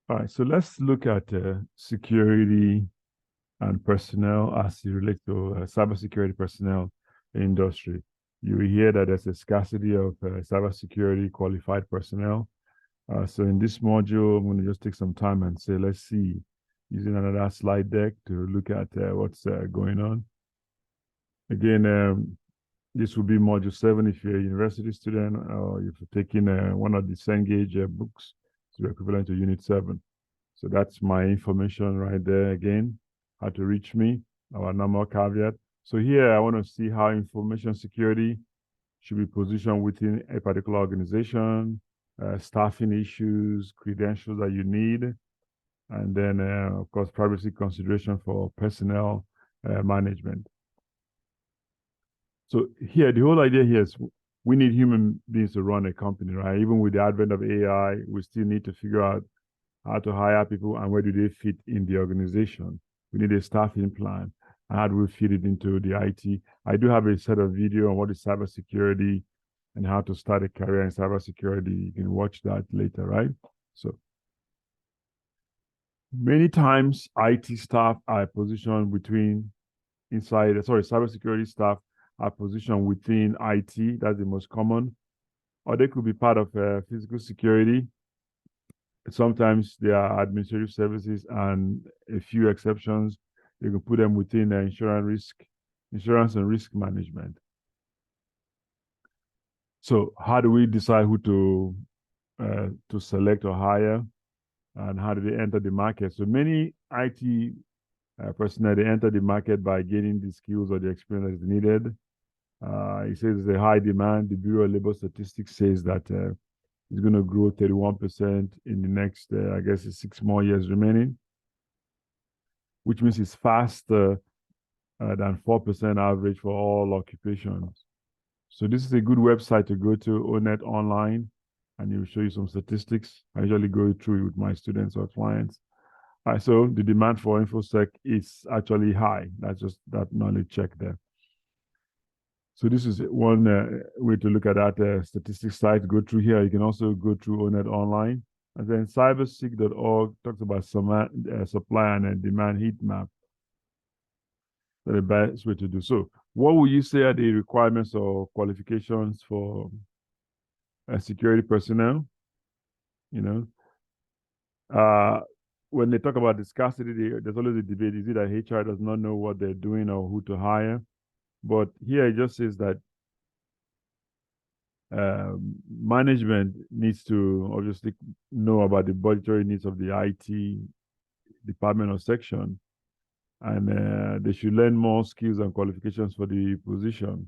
All right, so let's look at security and personnel as it relates to cybersecurity personnel industry. You will hear that there's a scarcity of cybersecurity qualified personnel. So in this module, I'm going to just take some time and say, let's see, using another slide deck to look at what's going on. Again, this will be module 7 if you're a university student or if you're taking one of the Cengage books, it's equivalent to Unit 7. So that's my information right there again, how to reach me, our normal caveat. So here I want to see how information security should be positioned within a particular organization, staffing issues, credentials that you need, and then, of course, privacy consideration for personnel management. So here, the whole idea here is we need human beings to run a company, right? Even with the advent of AI, we still need to figure out how to hire people and where do they fit in the organization. We need a staffing plan. And how do we fit it into the IT? I do have a set of video on what is cybersecurity and how to start a career in cybersecurity. You can watch that later, right? So many times IT staff are positioned cybersecurity staff are positioned within IT. That's the most common. Or they could be part of physical security. Sometimes they are administrative services, and a few exceptions, you can put them within insurance and risk management. So how do we decide who to select or hire, and how do they enter the market? So many IT personnel, they enter the market by gaining the skills or the experience that is needed. It says there's a high demand. The Bureau of Labor Statistics says that it's going to grow 31% in the next, I guess, 6 more years remaining, which means it's faster than 4% average for all occupations. So this is a good website to go to, ONET Online, and it will show you some statistics. I usually go through it with my students or clients. So the demand for InfoSec is actually high. That's just that knowledge check there. So this is one way to look at that statistics site. Go through here. You can also go through ONET Online. And then cybersec.org talks about supply and demand heat map. That's the best way to do so. What would you say are the requirements or qualifications for security personnel? You know, when they talk about the scarcity, there's always a debate. Is it that HR does not know what they're doing or who to hire? But here it just says that management needs to obviously know about the budgetary needs of the IT department or section, and they should learn more skills and qualifications for the position.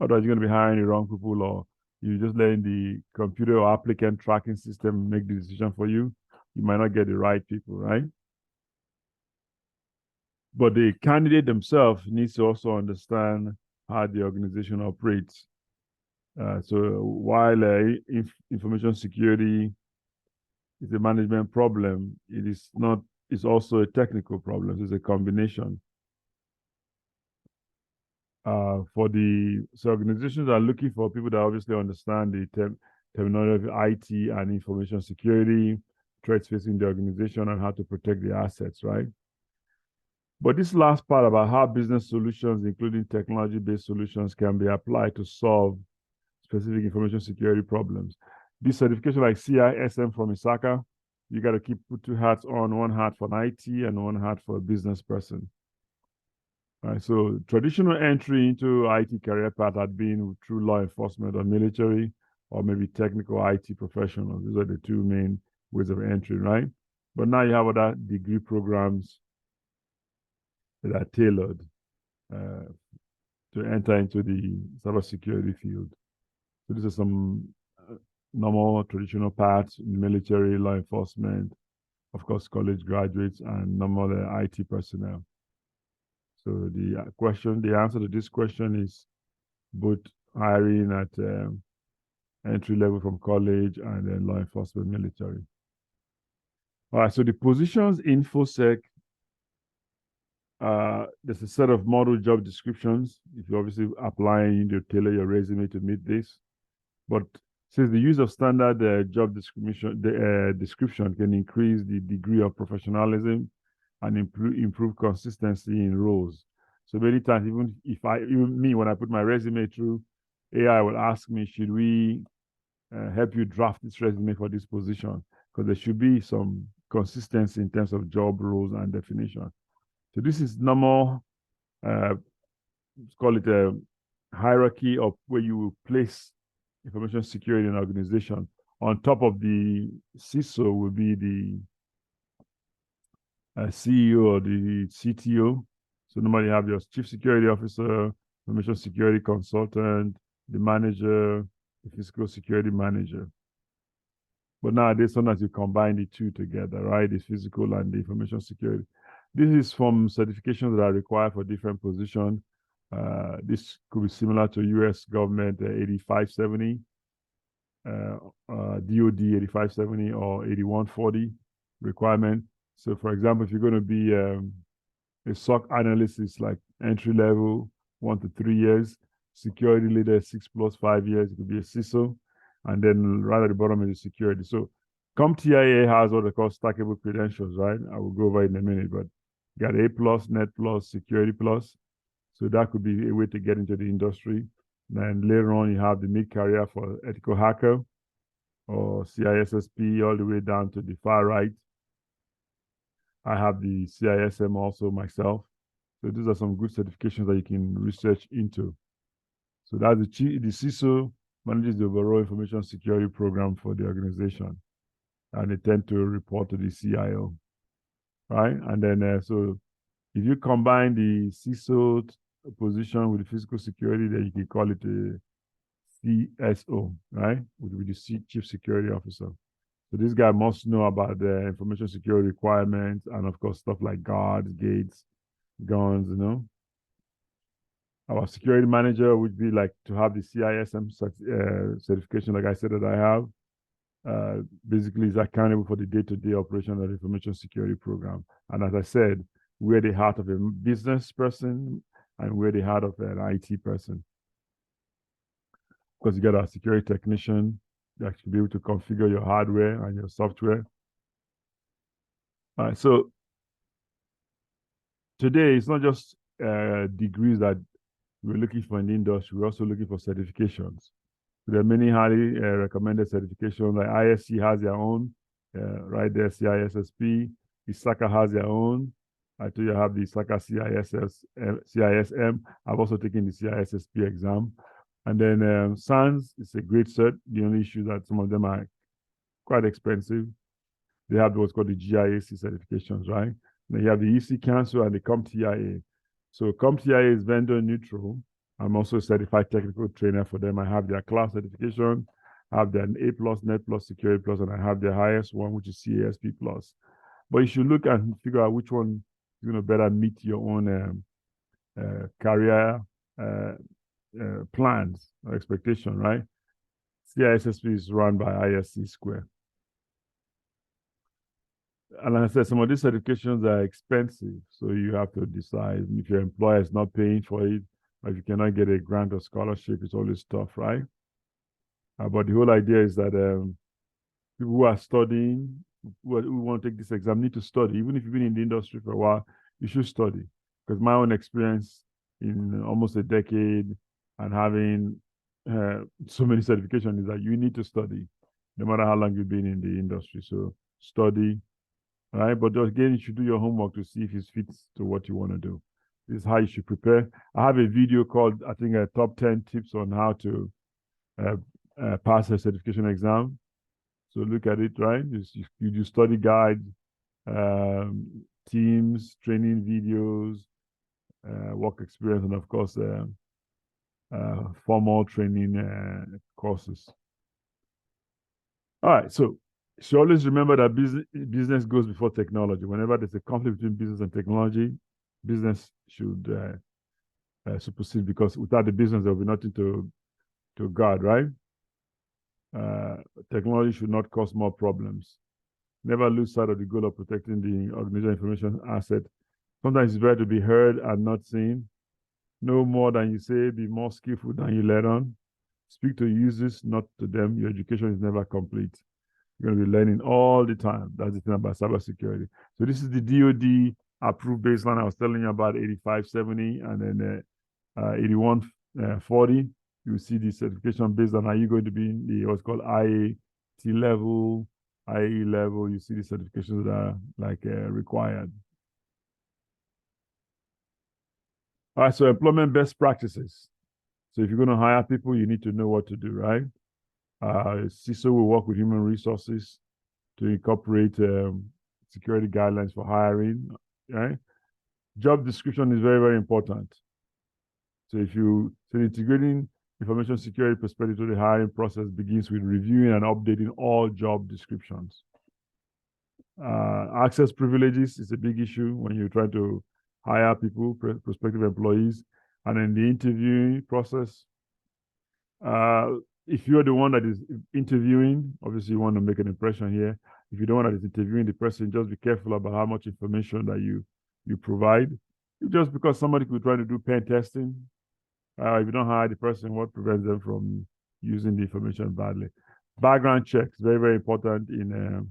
Otherwise, you're going to be hiring the wrong people, or you're just letting the computer or applicant tracking system make the decision for you. You might not get the right people, right? But the candidate themselves needs to also understand how the organization operates. So while information security is a management problem, it is not. It's also a technical problem. So it's a combination. So organizations are looking for people that obviously understand the terminology of IT and information security, threats facing the organization, and how to protect the assets, right? But this last part about how business solutions, including technology-based solutions, can be applied to solve specific information security problems. This certification like CISM from ISACA, you got to put 2 hats on, 1 hat for an IT and 1 hat for a business person. All right, so traditional entry into IT career path had been through law enforcement or military, or maybe technical IT professionals. These are the 2 main ways of entry, right? But now you have other degree programs that are tailored to enter into the cybersecurity field. So these are some normal traditional paths in military, law enforcement, of course, college graduates, and normal IT personnel. So the answer to this question is both hiring at entry level from college and then law enforcement, military. All right, so the positions InfoSec, there's a set of model job descriptions. If you're obviously applying, you tailor your resume to meet this. But Says the use of standard job description can increase the degree of professionalism and improve consistency in roles. So many times, even me, when I put my resume through, AI will ask me, should we help you draft this resume for this position? Because there should be some consistency in terms of job roles and definition. So this is normal, let's call it a hierarchy of where you will place information security in an organization. On top of the CISO will be the CEO or the CTO. So normally you have your chief security officer, information security consultant, the manager, the physical security manager. But nowadays, sometimes you combine the two together, right? The physical and the information security. This is from certifications that are required for different positions. This could be similar to US government 8570, DOD 8570 or 8140 requirement. So for example, if you're going to be a SOC analyst, it's like entry level, 1 to 3 years. Security leader, 6+ 5 years. It could be a CISO. And then right at the bottom is the security. So CompTIA has what they call stackable credentials, right? I will go over it in a minute, but you got A+, Net+, Security+. So that could be a way to get into the industry. Then later on, you have the mid-career for ethical hacker or CISSP all the way down to the far right. I have the CISM also myself. So these are some good certifications that you can research into. So that's the CISO manages the overall information security program for the organization. And they tend to report to the CIO, right? And then, so if you combine the CISO position with the physical security, then you can call it a CSO, right? With the chief security officer. So this guy must know about the information security requirements and of course stuff like guards, gates, guns, you know. Our security manager would be like to have the CISM certification, like I said that I have. Basically, is accountable for the day-to-day operation of the information security program. And as I said, we're the heart of a business person and we're the heart of an IT person. Because you got a security technician that should be able to configure your hardware and your software. All right, so today it's not just degrees that we're looking for in the industry, we're also looking for certifications. So there are many highly recommended certifications, like ISC has their own, right there, CISSP, ISACA has their own. I told you I have the ISACA CISM. I've also taken the CISSP exam. And then SANS is a great cert. The only issue that some of them are quite expensive. They have what's called the GIAC certifications, right? Then you have the EC Council and the CompTIA. So CompTIA is vendor neutral. I'm also a certified technical trainer for them. I have their class certification, I have their A+, Net+, Security+, and I have their highest one, which is CASP+. But you should look and figure out which one is going to better meet your own career plans or expectation, right? CISSP is run by ISC Square. And like I said, some of these certifications are expensive. So you have to decide if your employer is not paying for it, or if you cannot get a grant or scholarship, it's always tough, right? But the whole idea is that people who are studying, who want to take this exam, need to study. Even if you've been in the industry for a while, you should study. Because my own experience in almost a decade and having so many certifications is that you need to study, no matter how long you've been in the industry. So study, right? But again, you should do your homework to see if it fits to what you want to do. This is how you should prepare. I have a video called, I think, top 10 tips on how to pass a certification exam. So look at it, right? You do study guide, teams, training videos, work experience, and of course, formal training courses. All right, so always remember that business goes before technology. Whenever there's a conflict between business and technology, business should supersede, because without the business, there will be nothing to guard, right? Technology should not cause more problems. Never lose sight of the goal of protecting the organizational information asset. Sometimes it's better to be heard and not seen. Know more than you say, be more skillful than you let on. Speak to users, not to them. Your education is never complete. You're going to be learning all the time. That's the thing about cybersecurity. So this is the DoD approved baseline. I was telling you about 8570 and then 8140. You see the certification based on, are you going to be in the what's called IAT level, IAE level. You see the certifications that are like required. All right, so employment best practices. So if you're going to hire people, you need to know what to do, right? CISO will work with human resources to incorporate security guidelines for hiring, right? Job description is very, very important. So integrating information security perspective to the hiring process begins with reviewing and updating all job descriptions. Access privileges is a big issue when you try to hire people, prospective employees, and in the interviewing process. If you're the one that is interviewing, obviously you want to make an impression here. If you're the one that is interviewing the person, just be careful about how much information that you provide. Just because somebody could try to do pen testing, if you don't hire the person, what prevents them from using the information badly? Background checks, very, very important in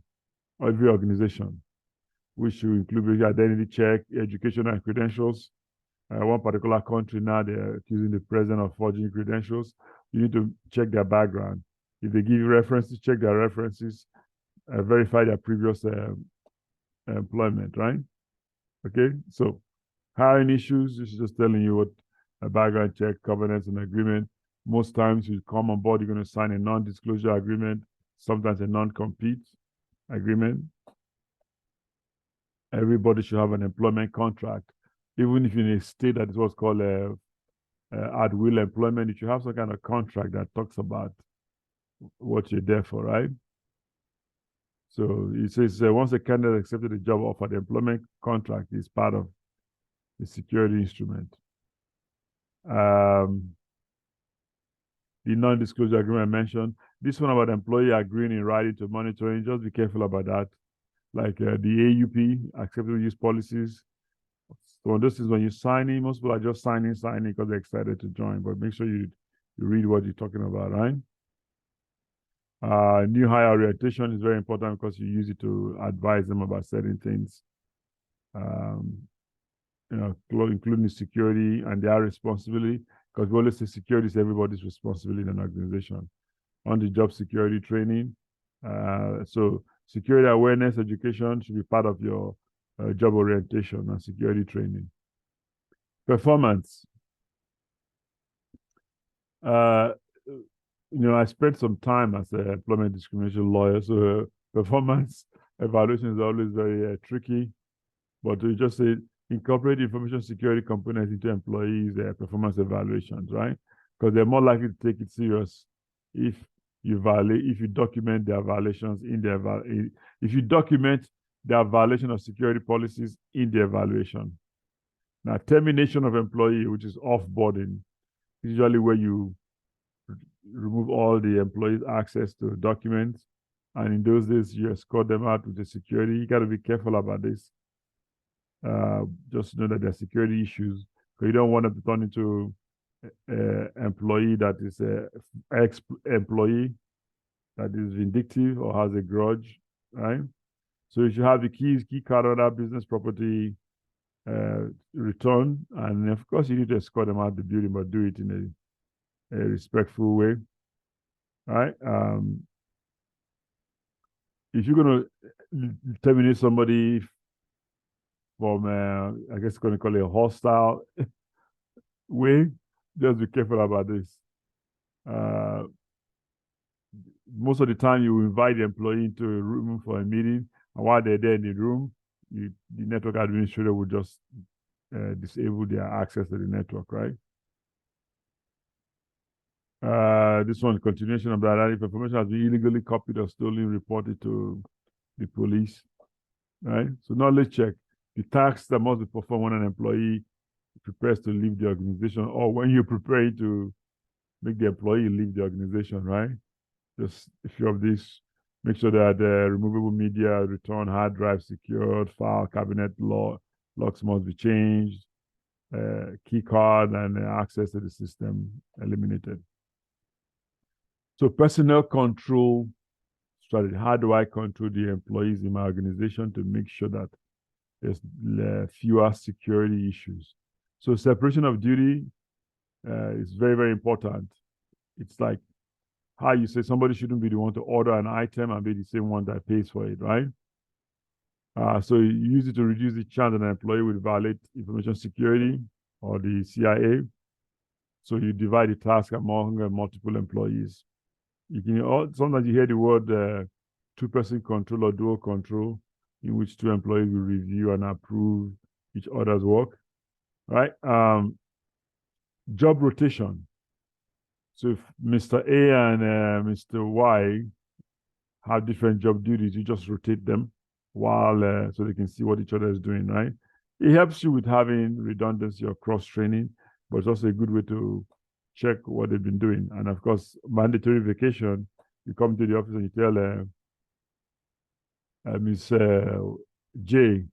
every organization, which should include identity check, education and credentials. One particular country now, they're accusing the president of forging credentials. You need to check their background. If they give you references, check their references, verify their previous employment, right? Okay, so hiring issues, this is just telling you what a background check, covenants, and agreement. Most times you come on board, you're going to sign a non-disclosure agreement, sometimes a non-compete agreement. Everybody should have an employment contract. Even if you're in a state that is what's called at-will employment, you should have some kind of contract that talks about what you're there for, right? So it says once a candidate accepted a job offer, the employment contract is part of the security instrument. The non-disclosure agreement I mentioned. This one about employee agreeing in writing to monitoring, just be careful about that. Like the AUP, acceptable use policies. So this is when you're signing, most people are just signing because they're excited to join, but make sure you read what you're talking about, right? New hire orientation is very important because you use it to advise them about certain things, including security and their responsibility, because we always say security is everybody's responsibility in an organization. On the job security training. So security awareness education should be part of your job orientation and security training. Performance. I spent some time as an employment discrimination lawyer, so performance evaluation is always very tricky. But we just say incorporate information security components into employees' performance evaluations, right? Because they're more likely to take it serious if you document their violations if you document their violation of security policies in the evaluation. Now, termination of employee, which is offboarding, is usually where you remove all the employees' access to documents. And in those days, you escort them out with the security. You got to be careful about this. Just know that there are security issues, because you don't want them to turn into an employee that is an ex-employee that is vindictive or has a grudge, right? So you should have the key card of that business property return, and of course you need to escort them out of the building, but do it in a respectful way, right? If you're going to terminate somebody from, I guess going to call it a hostile way, just be careful about this. Most of the time, you invite the employee into a room for a meeting, and while they're there in the room, the network administrator will just disable their access to the network, right? This one, continuation of that. If information has been illegally copied or stolen, report it to the police, right? So knowledge check. The tasks that must be performed when an employee prepares to leave the organization, or when you're preparing to make the employee leave the organization, right? Just a few of these. Make sure that the removable media, return, hard drive secured, file cabinet locks must be changed, key card and access to the system eliminated. So personnel control strategy. How do I control the employees in my organization to make sure that there's fewer security issues? So separation of duty is very, very important. It's like how you say somebody shouldn't be the one to order an item and be the same one that pays for it, right? So you use it to reduce the chance that an employee will violate information security or the CIA. So you divide the task among multiple employees. You can sometimes you hear the word two-person control or dual control, in which two employees will review and approve each other's work, right? Job rotation. So if Mr. A and Mr. Y have different job duties, you just rotate them while so they can see what each other is doing, right? It helps you with having redundancy or cross training, but it's also a good way to check what they've been doing. And of course, mandatory vacation. You come to the office and you tell Miss J,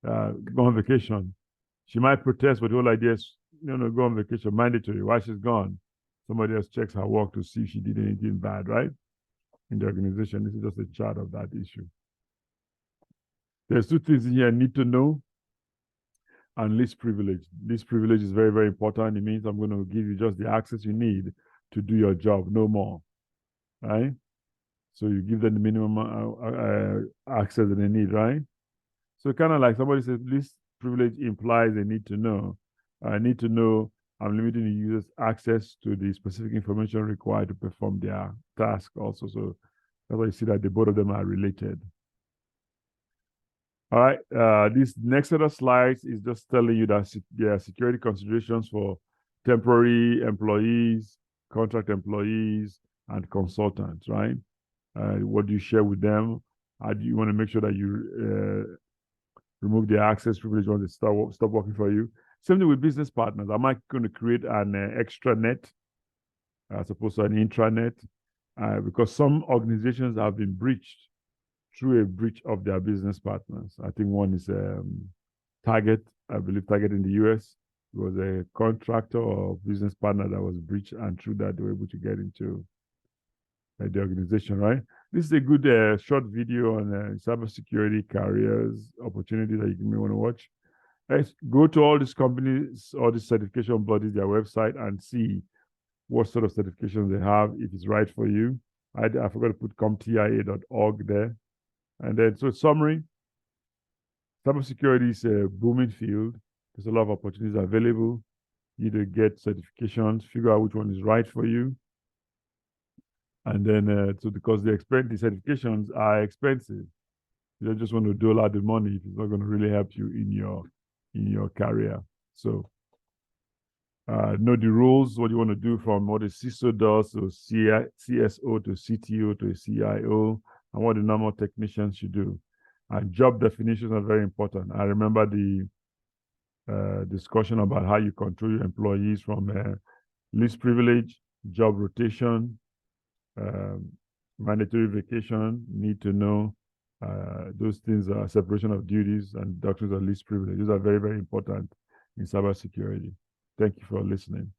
go on vacation. She might protest, but the whole idea is, no, go on vacation, mandatory. While she's gone, somebody else checks her work to see if she did anything bad, right? In the organization. This is just a chart of that issue. There's two things in here: need to know and least privilege. Least privilege is very, very important. It means I'm going to give you just the access you need to do your job, no more, right? So you give them the minimum access that they need, right? So kind of like somebody says, least privilege implies they need to know. I need to know I'm limiting the user's access to the specific information required to perform their task also. So that's why you see that the both of them are related. All right, this next set of slides is just telling you that there are security considerations for temporary employees, contract employees, and consultants, right? What do you share with them? How do you want to make sure that you remove their access privilege once they stop working for you? Same thing with business partners. Am I going to create an extranet as opposed to an intranet? Because some organizations have been breached through a breach of their business partners. I think one is Target, I believe Target in the US. It was a contractor or business partner that was breached, and through that, they were able to get into the organization, right? This is a good short video on cybersecurity careers, opportunities that you may want to watch. Go to all these companies, all these certification bodies, their website, and see what sort of certifications they have, if it's right for you. I forgot to put CompTIA.org there. And then, so summary, cybersecurity is a booming field. There's a lot of opportunities available. You need to get certifications, figure out which one is right for you. And then, so because the certifications are expensive, you don't just want to dole out the money if it's not going to really help you in your career. So know the rules, what you want to do from what a CISO does, so CSO to CTO to a CIO, and what the normal technicians should do. And job definitions are very important. I remember the discussion about how you control your employees from least privilege, job rotation, mandatory vacation, need to know. Those things are separation of duties and doctrines of least privilege. Those are very, very important in cybersecurity. Thank you for listening.